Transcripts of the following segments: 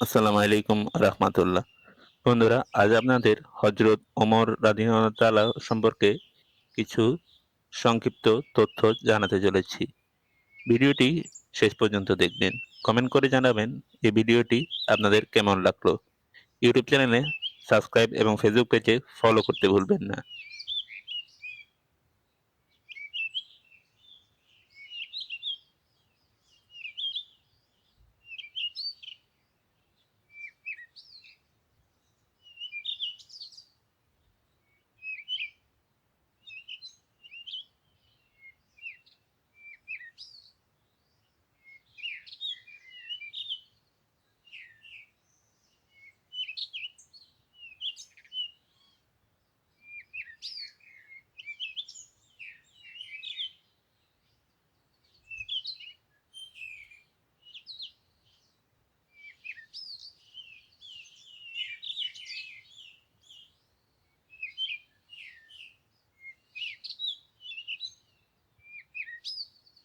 আসসালামু আলাইকুম রাহমাতুল্লাহ। বন্ধুরা, আজ আপনাদের হযরত ওমর রাদিয়াল্লাহু তাআলা সম্পর্কে কিছু সংক্ষিপ্ত তথ্য জানাতে চলেছি। ভিডিওটি শেষ পর্যন্ত দেখবেন। কমেন্ট করে জানাবেন এই ভিডিওটি আপনাদের কেমন লাগলো। ইউটিউব চ্যানেলে সাবস্ক্রাইব এবং ফেসবুক পেজে ফলো করতে ভুলবেন না।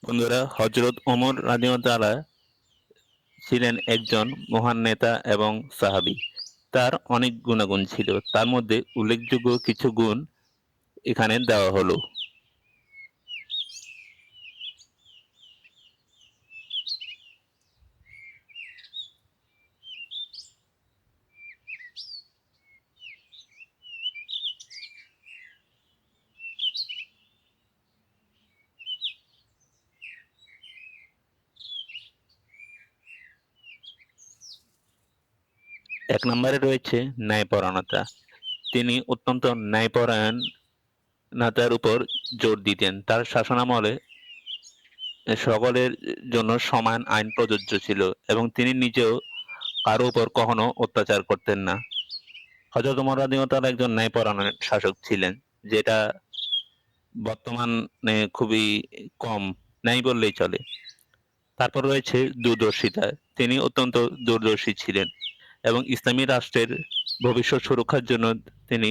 বন্ধুরা, হযরত ওমর রাদিয়াল্লাহু তাআলা ছিলেন একজন মহান নেতা এবং সাহাবী। তার অনেক গুণাগুণ ছিল। তার মধ্যে উল্লেখযোগ্য কিছু গুণ এখানে দেওয়া হলো। এক নম্বরে রয়েছে ন্যায়পরায়ণতা। তিনি অত্যন্ত ন্যায়পরায়ণতার উপর জোর দিতেন। তার শাসনামলে সকলের জন্য সমান আইন প্রযোজ্য ছিল এবং তিনি নিজেও কারো উপর কখনো অত্যাচার করতেন না। হযরত ওমর রাদিয়াল্লাহু তাআলা একজন ন্যায়পরায়ণ শাসক ছিলেন, যেটা বর্তমানে খুবই কম, নাই বললেই চলে। তারপর রয়েছে দূরদর্শিতা। তিনি অত্যন্ত দূরদর্শী ছিলেন এবং ইসলামী রাষ্ট্রের ভবিষ্যৎ সুরক্ষার জন্য তিনি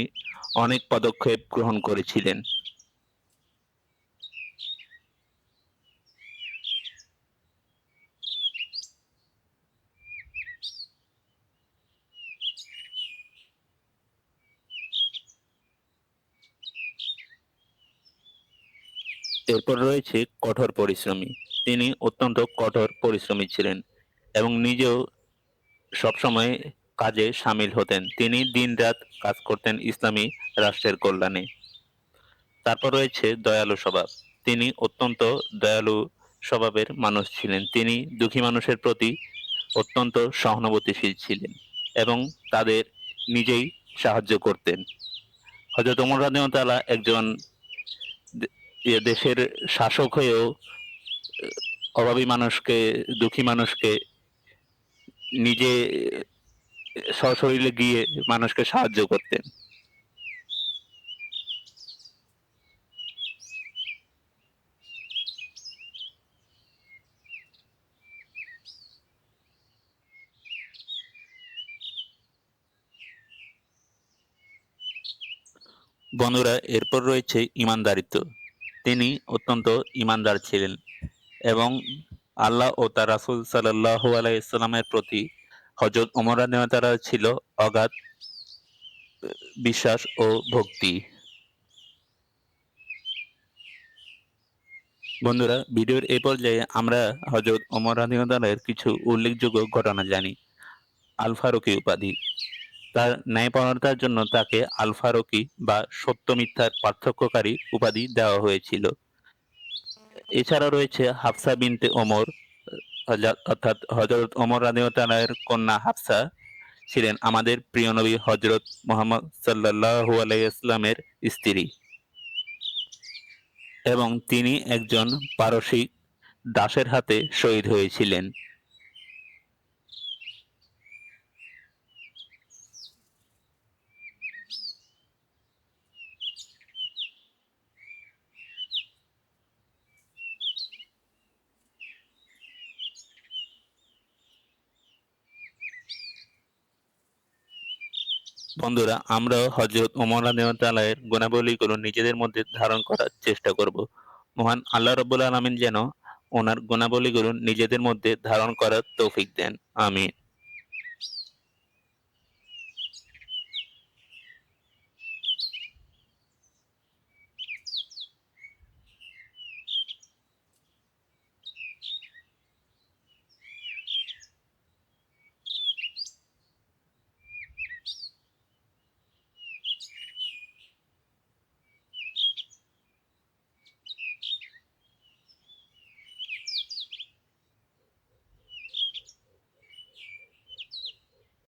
অনেক পদক্ষেপ গ্রহণ করেছিলেন। এরপর রয়েছে কঠোর পরিশ্রমী। তিনি অত্যন্ত কঠোর পরিশ্রমী ছিলেন এবং নিজেও সবসময় কাজে শামিল হতেন। তিনি দিনরাত কাজ করতেন ইসলামী রাষ্ট্রের কল্যাণে। তারপর রয়েছে দয়ালু স্বভাব। তিনি অত্যন্ত দয়ালু স্বভাবের মানুষ ছিলেন। তিনি দুঃখী মানুষের প্রতি অত্যন্ত সহানুভূতিশীল ছিলেন এবং তাদের নিজেই সাহায্য করতেন। হযরত ওমর রাদিয়াল্লাহু তাআলা একজন দেশের শাসক হয়েও অভাবী মানুষকে, দুঃখী মানুষকে নিজে সশরীরে গিয়ে মানুষকে সাহায্য করতেন। বন্ধুরা, এরপর রয়েছে ঈমানদারিত্ব। তিনি অত্যন্ত ঈমানদার ছিলেন এবং আল্লাহ ও তার রাসূল সাল্লাল্লাহু আলাইহি ওয়াসাল্লামের প্রতি হযরত ওমর রাদিয়াল্লাহু তাআলার ছিল অগাধ বিশ্বাস ও ভক্তি। বন্ধুরা, ভিডিওর এই পর্যায়ে আমরা হযরত ওমর রাদিয়াল্লাহু তাআলার কিছু উল্লেখযোগ্য ঘটনা জানি। আল ফারুকী উপাধি। তার ন্যায়পরায়ণতার জন্য তাকে আল ফারুকী বা সত্য মিথ্যার পার্থক্যকারী উপাধি দেওয়া হয়েছিল। এছাড়া রয়েছে হাফসা বিনতে ওমর, অর্থাৎ হযরত ওমর রাদিয়াল্লাহু তাআলার কন্যা হাফসা ছিলেন আমাদের প্রিয় নবী হযরত মুহাম্মদ সাল্লাল্লাহু আলাইহি ওয়াসাল্লামের স্ত্রী এবং তিনি একজন পারসিক দাসের হাতে শহীদ হয়েছিলেন। বন্ধুরা, আমরাও হযরত ওমর রাদিয়াল্লাহু তাআলা এর গুণাবলীগুলো নিজেদের মধ্যে ধারণ করার চেষ্টা করব। মহান আল্লাহ রাব্বুল আলামিন যেন ওনার গুণাবলীগুলো নিজেদের মধ্যে ধারণ করার তৌফিক দেন। আমিন।